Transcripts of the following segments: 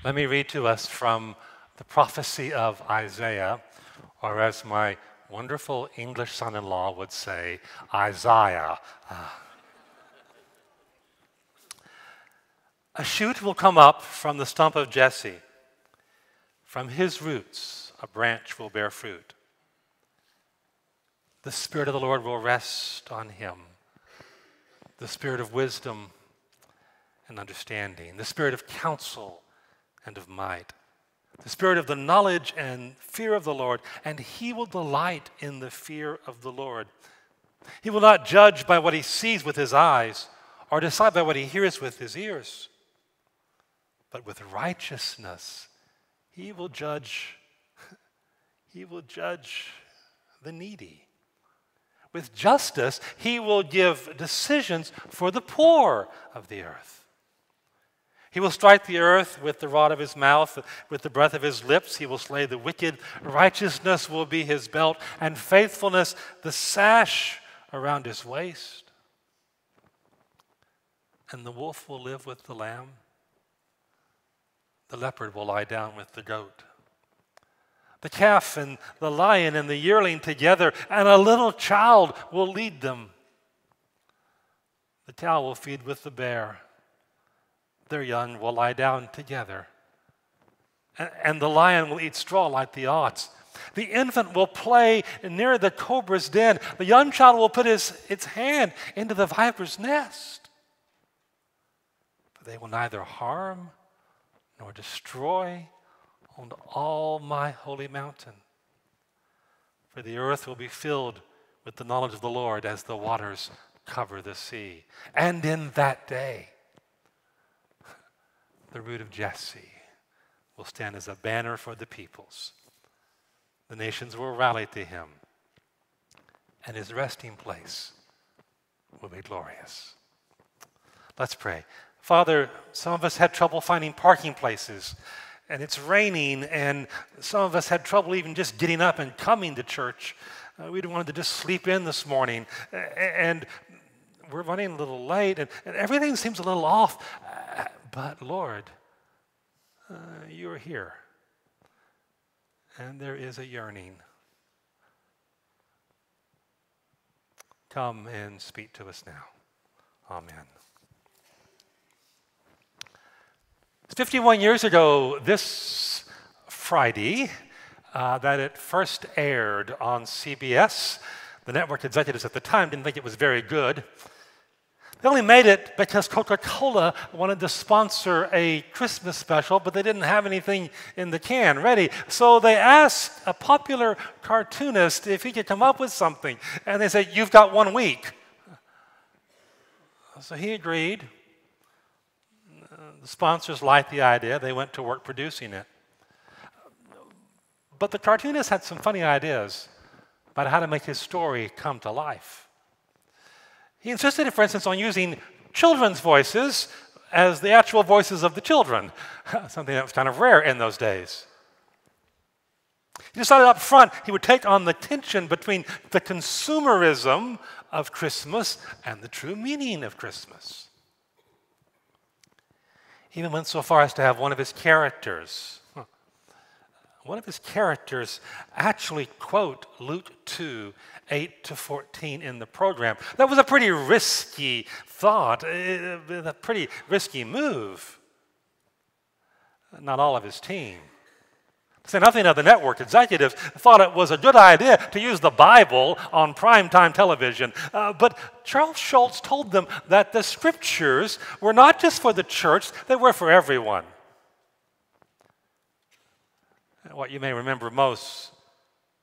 Let me read to us from the prophecy of Isaiah, or as my wonderful English son-in-law would say, Isiah. A shoot will come up from the stump of Jesse. From his roots, a branch will bear fruit. The Spirit of the Lord will rest on him, the Spirit of wisdom and understanding, the Spirit of counsel and of might, the Spirit of the knowledge and fear of the Lord, and he will delight in the fear of the Lord. He will not judge by what he sees with his eyes or decide by what he hears with his ears, but with righteousness he will judge the needy. With justice, he will give decisions for the poor of the earth. He will strike the earth with the rod of his mouth, with the breath of his lips. He will slay the wicked. Righteousness will be his belt, and faithfulness the sash around his waist. And the wolf will live with the lamb. The leopard will lie down with the goat. The calf and the lion and the yearling together, and a little child will lead them. The cow will feed with the bear. Their young will lie down together. And the lion will eat straw like the ox. The infant will play near the cobra's den. The young child will put its hand into the viper's nest. But they will neither harm nor destroy on all my holy mountain. For the earth will be filled with the knowledge of the Lord as the waters cover the sea. And in that day, the root of Jesse will stand as a banner for the peoples. The nations will rally to him, and his resting place will be glorious. Let's pray. Father, some of us had trouble finding parking places, and it's raining, and some of us had trouble even just getting up and coming to church. We wanted to just sleep in this morning, and we're running a little late, and everything seems a little off. But Lord, you are here, and there is a yearning. Come and speak to us now. Amen. It's 51 years ago this Friday that it first aired on CBS. The network executives at the time didn't think it was very good. They only made it because Coca-Cola wanted to sponsor a Christmas special, but they didn't have anything in the can ready. So they asked a popular cartoonist if he could come up with something. And they said, "You've got 1 week." So he agreed. The sponsors liked the idea. They went to work producing it. But the cartoonist had some funny ideas about how to make his story come to life. He insisted, for instance, on using children's voices as the actual voices of the children, something that was kind of rare in those days. He decided up front he would take on the tension between the consumerism of Christmas and the true meaning of Christmas. He even went so far as to have one of his characters actually quote Luke 2:8-14 in the program. That was a pretty risky thought, a pretty risky move. Not all of his team. To say nothing of the network executives, thought it was a good idea to use the Bible on primetime television. But Charles Schulz told them that the scriptures were not just for the church, they were for everyone. What you may remember most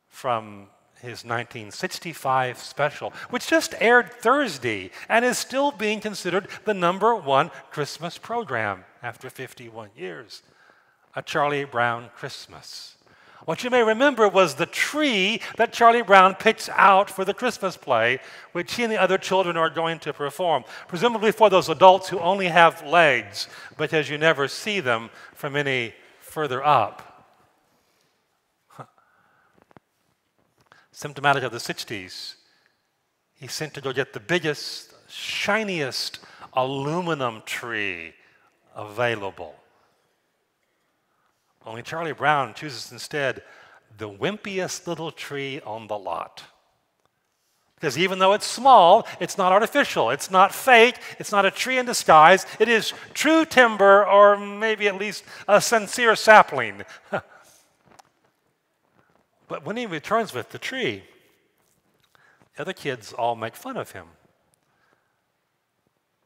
from his 1965 special, which just aired Thursday and is still being considered the #1 Christmas program after 51 years, A Charlie Brown Christmas. What you may remember was the tree that Charlie Brown picks out for the Christmas play, which he and the other children are going to perform, presumably for those adults who only have legs because you never see them from any further up. Symptomatic of the 60s, he sent to go get the biggest, shiniest aluminum tree available. Only Charlie Brown chooses instead the wimpiest little tree on the lot. Because even though it's small, it's not artificial, it's not fake, it's not a tree in disguise, it is true timber, or maybe at least a sincere sapling. But when he returns with the tree, the other kids all make fun of him.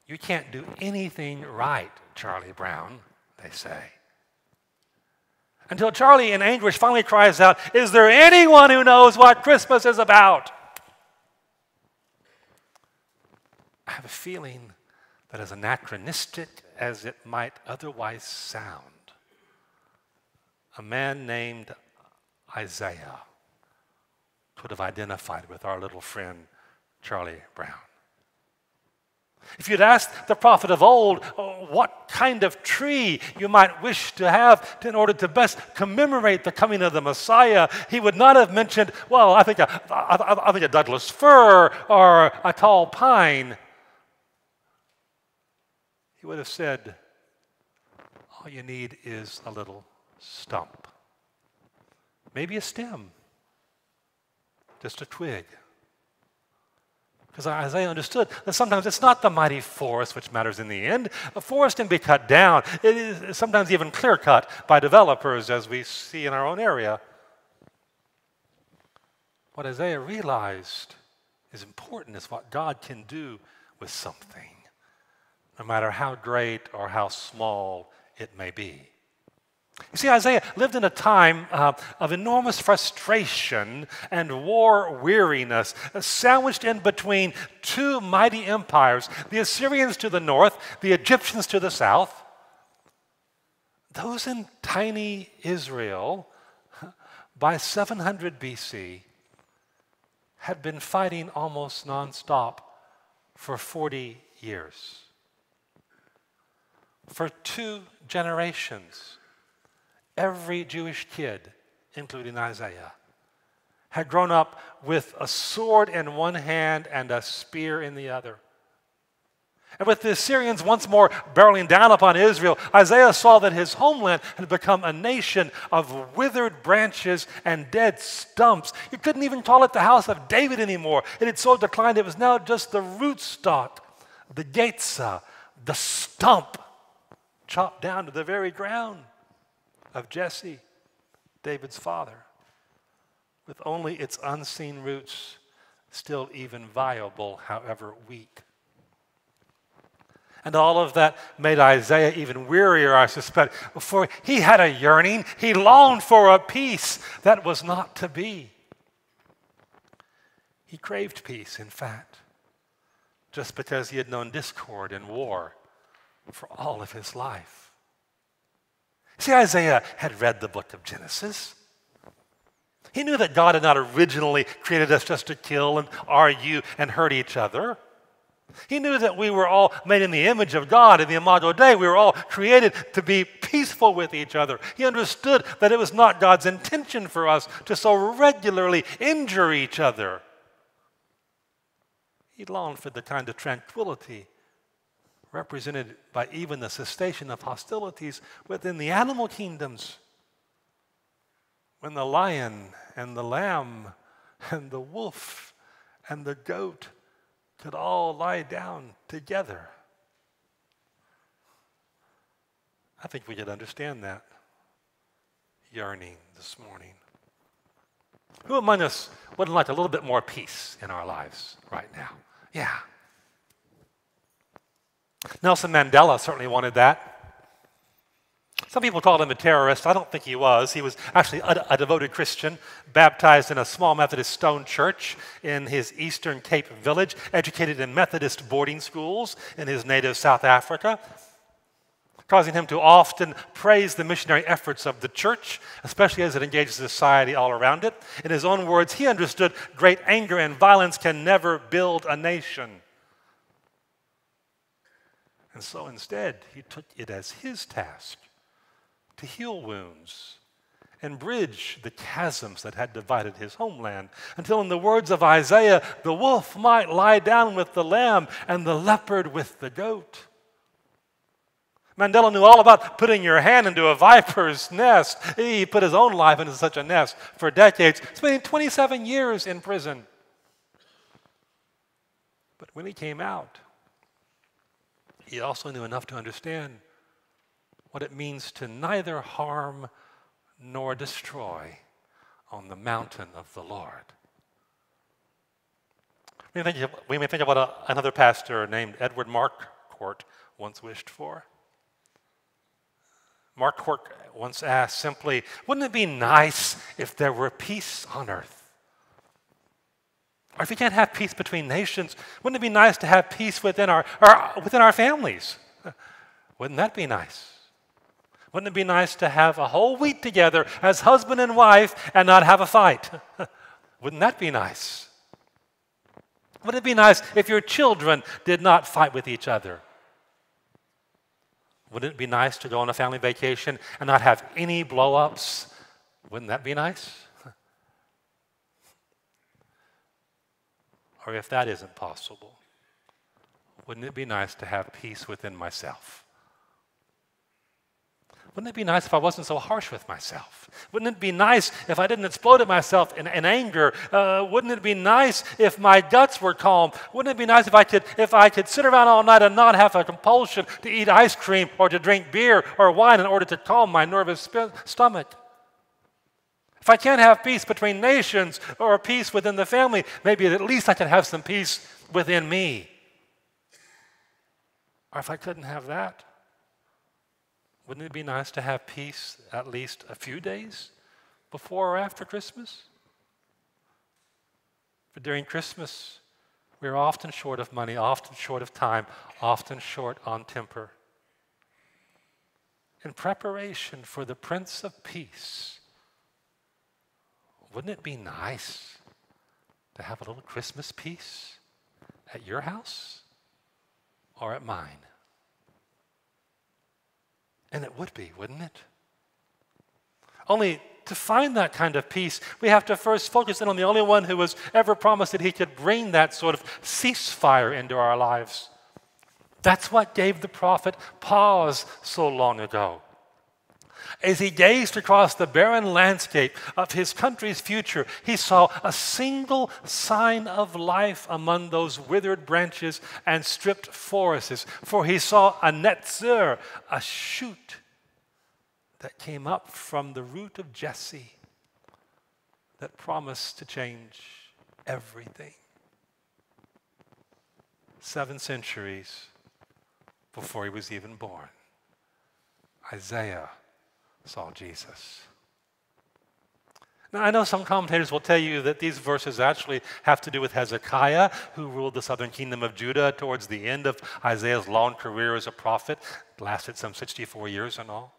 "You can't do anything right, Charlie Brown," they say. Until Charlie, in anguish, finally cries out, "Is there anyone who knows what Christmas is about?" I have a feeling that, as anachronistic as it might otherwise sound, a man named Isiah could have identified with our little friend Charlie Brown. If you'd asked the prophet of old what kind of tree you might wish to have in order to best commemorate the coming of the Messiah, he would not have mentioned, "Well, I think a Douglas fir or a tall pine." He would have said, "All you need is a little stump. Maybe a stem, just a twig." Because Isaiah understood that sometimes it's not the mighty forest which matters in the end. A forest can be cut down. It is sometimes even clear-cut by developers, as we see in our own area. What Isaiah realized is important is what God can do with something, no matter how great or how small it may be. You see, Isaiah lived in a time of enormous frustration and war weariness, sandwiched in between two mighty empires, the Assyrians to the north, the Egyptians to the south. Those in tiny Israel, by 700 BC, had been fighting almost nonstop for 40 years. For 2 generations, every Jewish kid, including Isaiah, had grown up with a sword in one hand and a spear in the other. And with the Assyrians once more barreling down upon Israel, Isaiah saw that his homeland had become a nation of withered branches and dead stumps. You couldn't even call it the house of David anymore. It had so declined it was now just the rootstock, the getza, the stump, chopped down to the very ground of Jesse, David's father, with only its unseen roots still even viable, however weak. And all of that made Isaiah even wearier, I suspect, for he had a yearning. He longed for a peace that was not to be. He craved peace, in fact, just because he had known discord and war for all of his life. See, Isaiah had read the book of Genesis. He knew that God had not originally created us just to kill and argue and hurt each other. He knew that we were all made in the image of God, in the Imago Dei. We were all created to be peaceful with each other. He understood that it was not God's intention for us to so regularly injure each other. He longed for the kind of tranquility represented by even the cessation of hostilities within the animal kingdoms, when the lion and the lamb and the wolf and the goat could all lie down together. I think we could understand that yearning this morning. Who among us would like a little bit more peace in our lives right now? Yeah. Nelson Mandela certainly wanted that. Some people called him a terrorist. I don't think he was. He was actually a devoted Christian, baptized in a small Methodist stone church in his Eastern Cape village, educated in Methodist boarding schools in his native South Africa, causing him to often praise the missionary efforts of the church, especially as it engages society all around it. In his own words, he understood great anger and violence can never build a nation. And so instead, he took it as his task to heal wounds and bridge the chasms that had divided his homeland, until, in the words of Isaiah, the wolf might lie down with the lamb and the leopard with the goat. Mandela knew all about putting your hand into a viper's nest. He put his own life into such a nest for decades, spending 27 years in prison. But when he came out, he also knew enough to understand what it means to neither harm nor destroy on the mountain of the Lord. We may think of what another pastor named Edward Marquardt once wished for. Marquardt once asked simply, wouldn't it be nice if there were peace on earth? Or if we can't have peace between nations, wouldn't it be nice to have peace within our families? Wouldn't that be nice? Wouldn't it be nice to have a whole week together as husband and wife and not have a fight? Wouldn't that be nice? Wouldn't it be nice if your children did not fight with each other? Wouldn't it be nice to go on a family vacation and not have any blow-ups? Wouldn't that be nice? Or if that isn't possible, wouldn't it be nice to have peace within myself? Wouldn't it be nice if I wasn't so harsh with myself? Wouldn't it be nice if I didn't explode at myself in anger? Wouldn't it be nice if my guts were calm? Wouldn't it be nice if I could sit around all night and not have a compulsion to eat ice cream or to drink beer or wine in order to calm my nervous stomach? If I can't have peace between nations or peace within the family, maybe at least I can have some peace within me. Or if I couldn't have that, wouldn't it be nice to have peace at least a few days before or after Christmas? But during Christmas, we're often short of money, often short of time, often short on temper. In preparation for the Prince of Peace, wouldn't it be nice to have a little Christmas peace at your house or at mine? And it would be, wouldn't it? Only to find that kind of peace, we have to first focus in on the only one who has ever promised that he could bring that sort of ceasefire into our lives. That's what gave the prophet pause so long ago. As he gazed across the barren landscape of his country's future, he saw a single sign of life among those withered branches and stripped forests. For he saw a netzer, a shoot that came up from the root of Jesse that promised to change everything. 7 centuries before he was even born, Isaiah saw Jesus. Now, I know some commentators will tell you that these verses actually have to do with Hezekiah, who ruled the southern kingdom of Judah towards the end of Isaiah's long career as a prophet. It lasted some 64 years and all.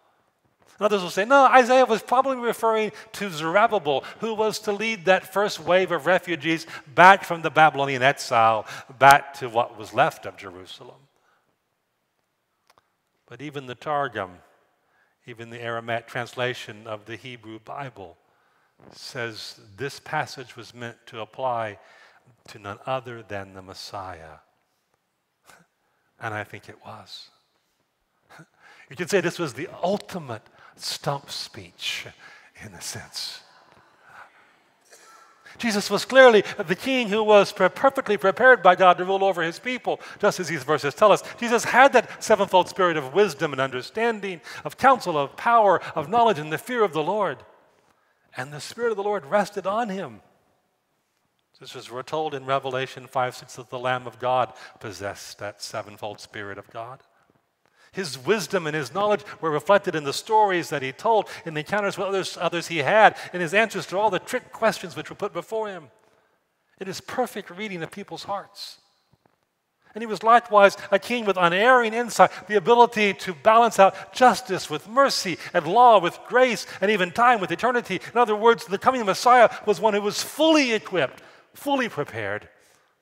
And others will say, no, Isaiah was probably referring to Zerubbabel, who was to lead that first wave of refugees back from the Babylonian exile, back to what was left of Jerusalem. But even the Targum, even the Aramaic translation of the Hebrew Bible, says this passage was meant to apply to none other than the Messiah. And I think it was. You could say this was the ultimate stump speech, in a sense. Jesus was clearly the king who was perfectly prepared by God to rule over his people, just as these verses tell us. Jesus had that sevenfold spirit of wisdom and understanding, of counsel, of power, of knowledge, and the fear of the Lord. And the Spirit of the Lord rested on him. Just as we're told in Revelation 5:6 that the Lamb of God possessed that sevenfold Spirit of God. His wisdom and his knowledge were reflected in the stories that he told, in the encounters with others he had, in his answers to all the trick questions which were put before him. It is perfect reading of people's hearts. And he was likewise a king with unerring insight, the ability to balance out justice with mercy and law with grace and even time with eternity. In other words, the coming Messiah was one who was fully equipped, fully prepared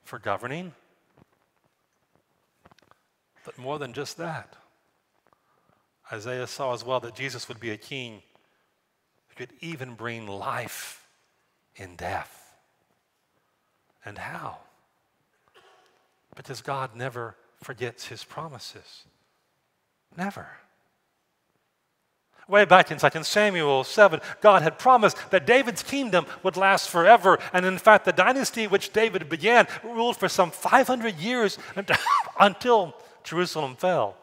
for governing. But more than just that, Isaiah saw as well that Jesus would be a king who could even bring life in death. And how? Because God never forgets his promises. Never. Way back in 2 Samuel 7, God had promised that David's kingdom would last forever. And in fact, the dynasty which David began ruled for some 500 years until Jerusalem fell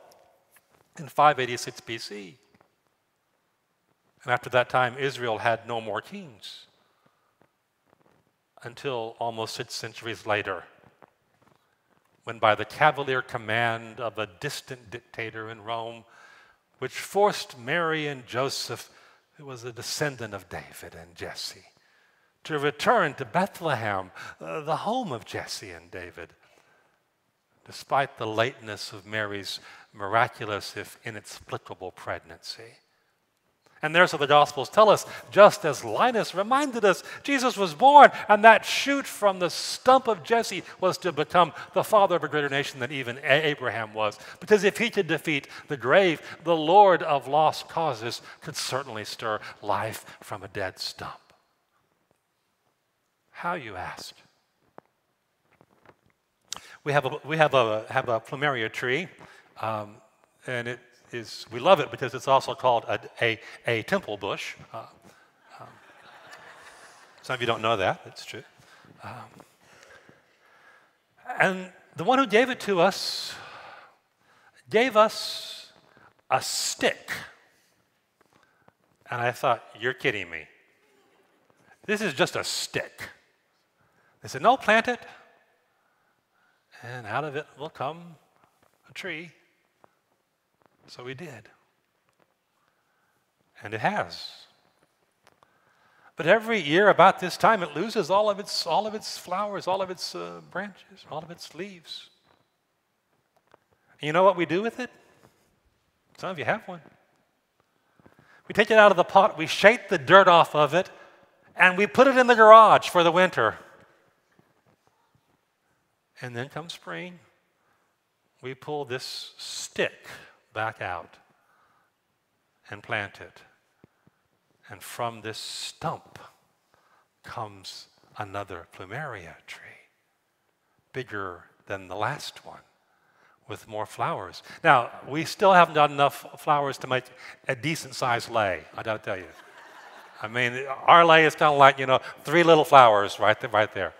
in 586 BC. And after that time, Israel had no more kings until almost 6 centuries later, when by the cavalier command of a distant dictator in Rome, which forced Mary and Joseph, who was a descendant of David and Jesse, to return to Bethlehem, the home of Jesse and David, despite the lateness of Mary's miraculous, if inexplicable, pregnancy. And there's what the Gospels tell us, just as Linus reminded us, Jesus was born, and that shoot from the stump of Jesse was to become the father of a greater nation than even Abraham was. Because if he could defeat the grave, the Lord of lost causes could certainly stir life from a dead stump. How, you ask? We have a plumeria tree, and we love it because it's also called a temple bush. Some of you don't know that. It's true. And the one who gave it to us gave us a stick. And I thought, you're kidding me. This is just a stick. They said, no, plant it, and out of it will come a tree. So we did. And it has. But every year about this time, it loses all of its flowers, all of its branches, all of its leaves. And you know what we do with it? Some of you have one. We take it out of the pot, we shake the dirt off of it, and we put it in the garage for the winter. And then comes spring, we pull this stick back out and plant it. And from this stump comes another plumeria tree, bigger than the last one, with more flowers. Now, we still haven't got enough flowers to make a decent-sized lei, I gotta tell you. I mean, our lei is kind of like, 3 little flowers right there.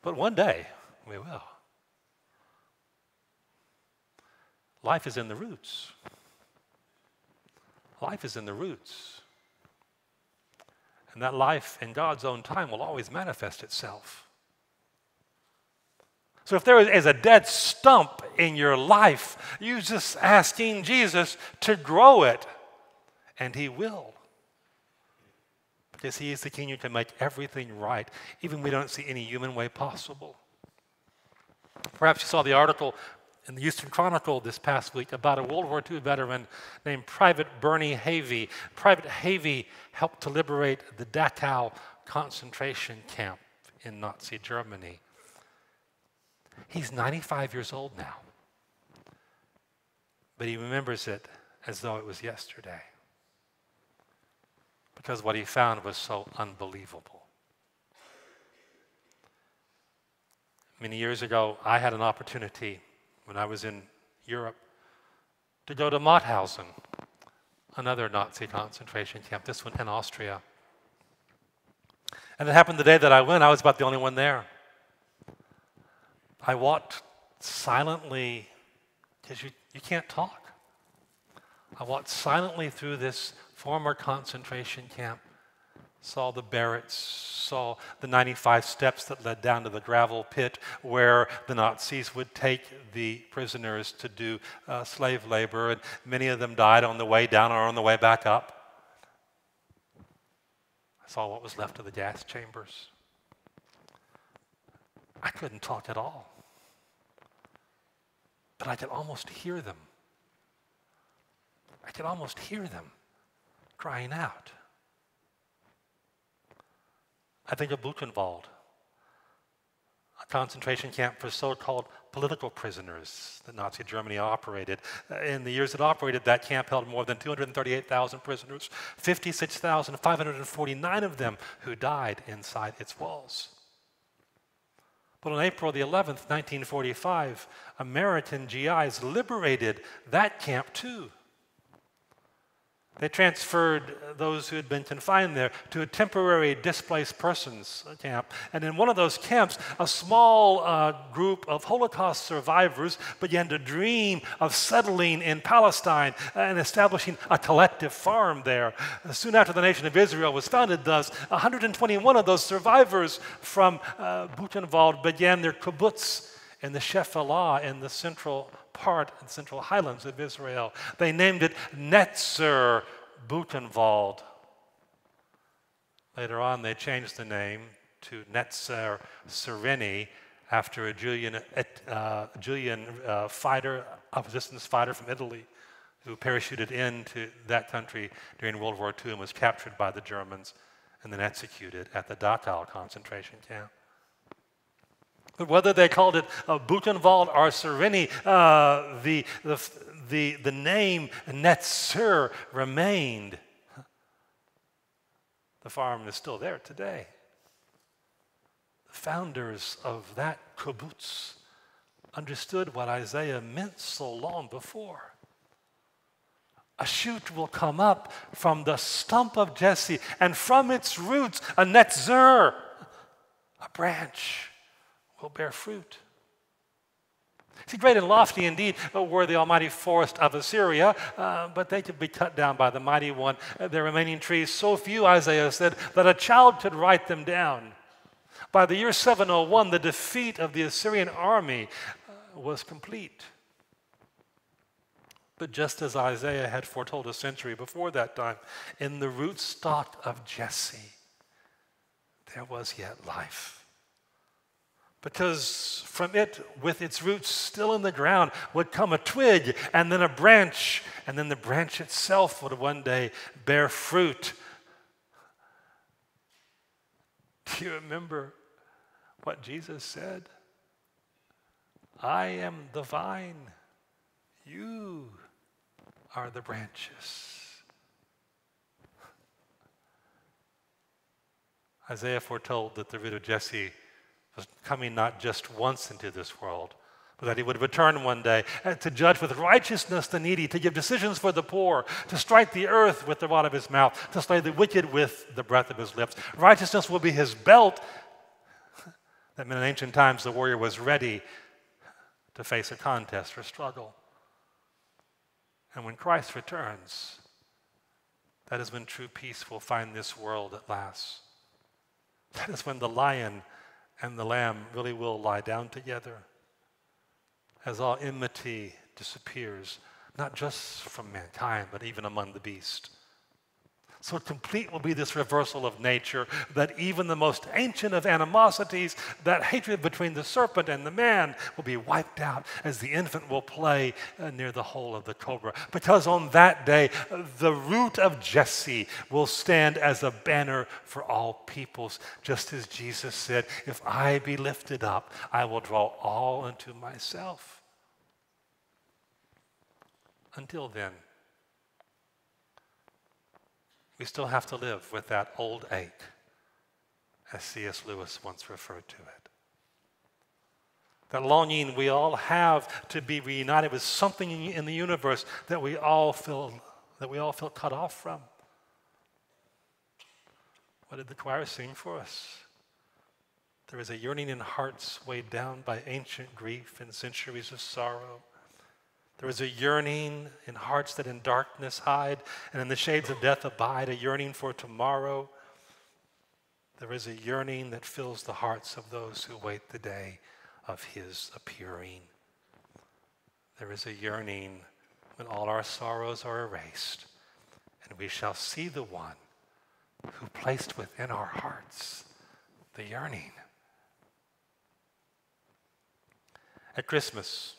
But one day, we will. Life is in the roots. Life is in the roots. And that life in God's own time will always manifest itself. So if there is a dead stump in your life, you're just asking Jesus to grow it, and he will. Because he is the King who can make everything right, even when we don't see any human way possible. Perhaps you saw the article in the Houston Chronicle this past week about a World War II veteran named Private Bernie Havey. Private Havey helped to liberate the Dachau concentration camp in Nazi Germany. He's 95 years old now, but he remembers it as though it was yesterday, because what he found was so unbelievable. Many years ago, I had an opportunity when I was in Europe to go to Mauthausen, another Nazi concentration camp, this one in Austria. And it happened the day that I went, I was about the only one there. I walked silently, because you can't talk. I walked silently through this former concentration camp, saw the barracks, saw the 95 steps that led down to the gravel pit where the Nazis would take the prisoners to do slave labor, and many of them died on the way down or on the way back up. I saw what was left of the gas chambers. I couldn't talk at all, but I could almost hear them. I could almost hear them crying out. I think of Buchenwald, a concentration camp for so-called political prisoners that Nazi Germany operated. In the years it operated, that camp held more than 238,000 prisoners, 56,549 of them who died inside its walls. But on April the 11th, 1945, American GIs liberated that camp too. They transferred those who had been confined there to a temporary displaced persons camp. And in one of those camps, a small group of Holocaust survivors began to dream of settling in Palestine and establishing a collective farm there. Soon after the nation of Israel was founded, thus, 121 of those survivors from Buchenwald began their kibbutz in the Shephelah in the central highlands of Israel. They named it Netzer Buchenwald. Later on, they changed the name to Netzer Sereni after a Julian fighter, a resistance fighter from Italy who parachuted into that country during World War II and was captured by the Germans and then executed at the Dachau concentration camp. But whether they called it Buchenwald or Sereni, the name Netzer remained. The farm is still there today. The founders of that kibbutz understood what Isaiah meant so long before. A shoot will come up from the stump of Jesse, and from its roots a netzer, a branch, will bear fruit. See, great and lofty indeed were the almighty forest of Assyria, but they could be cut down by the mighty one. Their remaining trees, so few, Isaiah said, that a child could write them down. By the year 701, the defeat of the Assyrian army was complete. But just as Isaiah had foretold a century before that time, in the rootstock of Jesse, there was yet life. Because from it, with its roots still in the ground, would come a twig, and then a branch, and then the branch itself would one day bear fruit. Do you remember what Jesus said? I am the vine, you are the branches. Isaiah foretold that the root of Jesse was coming not just once into this world, but that he would return one day to judge with righteousness the needy, to give decisions for the poor, to strike the earth with the rod of his mouth, to slay the wicked with the breath of his lips. Righteousness will be his belt. That meant in ancient times the warrior was ready to face a contest or struggle. And when Christ returns, that is when true peace will find this world at last. That is when the lion and the lamb really will lie down together as all enmity disappears, not just from mankind, but even among the beast. So complete will be this reversal of nature that even the most ancient of animosities, that hatred between the serpent and the man, will be wiped out as the infant will play near the hole of the cobra. Because on that day, the root of Jesse will stand as a banner for all peoples, just as Jesus said, if I be lifted up, I will draw all unto myself. Until then, we still have to live with that old ache, as C.S. Lewis once referred to it. That longing we all have to be reunited with something in the universe that we all feel cut off from. What did the choir sing for us? There is a yearning in hearts weighed down by ancient grief and centuries of sorrow. There is a yearning in hearts that in darkness hide and in the shades of death abide, a yearning for tomorrow. There is a yearning that fills the hearts of those who wait the day of his appearing. There is a yearning when all our sorrows are erased and we shall see the one who placed within our hearts the yearning. At Christmas,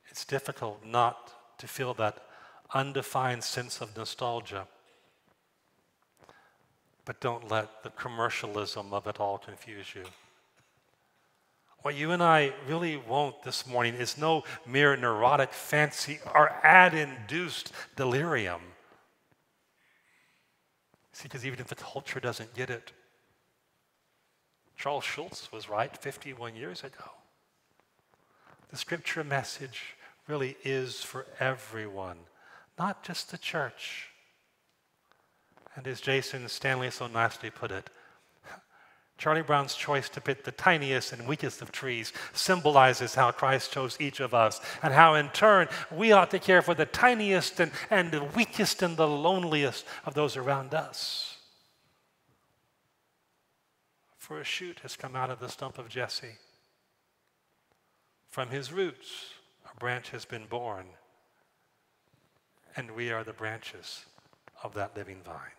it's difficult not to feel that undefined sense of nostalgia. But don't let the commercialism of it all confuse you. What you and I really want this morning is no mere neurotic fancy or ad-induced delirium. See, because even if the culture doesn't get it, Charles Schulz was right 51 years ago. The scripture message really is for everyone, not just the church, And as Jason Stanley so nicely put it, Charlie Brown's choice to pick the tiniest and weakest of trees symbolizes how Christ chose each of us, and how in turn we ought to care for the tiniest and the weakest and the loneliest of those around us. For a shoot has come out of the stump of Jesse. From his roots, a branch has been born, and we are the branches of that living vine.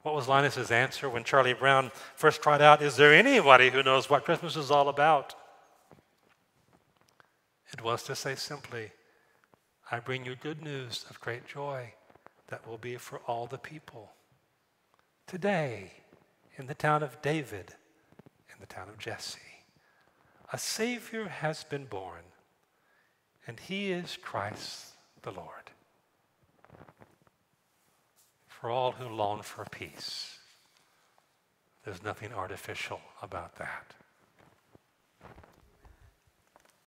What was Linus's answer when Charlie Brown first cried out, "Is there anybody who knows what Christmas is all about?" It was to say simply, "I bring you good news of great joy that will be for all the people. Today, in the town of David, in the town of Jesse, a Savior has been born, and he is Christ the Lord." For all who long for peace, there's nothing artificial about that.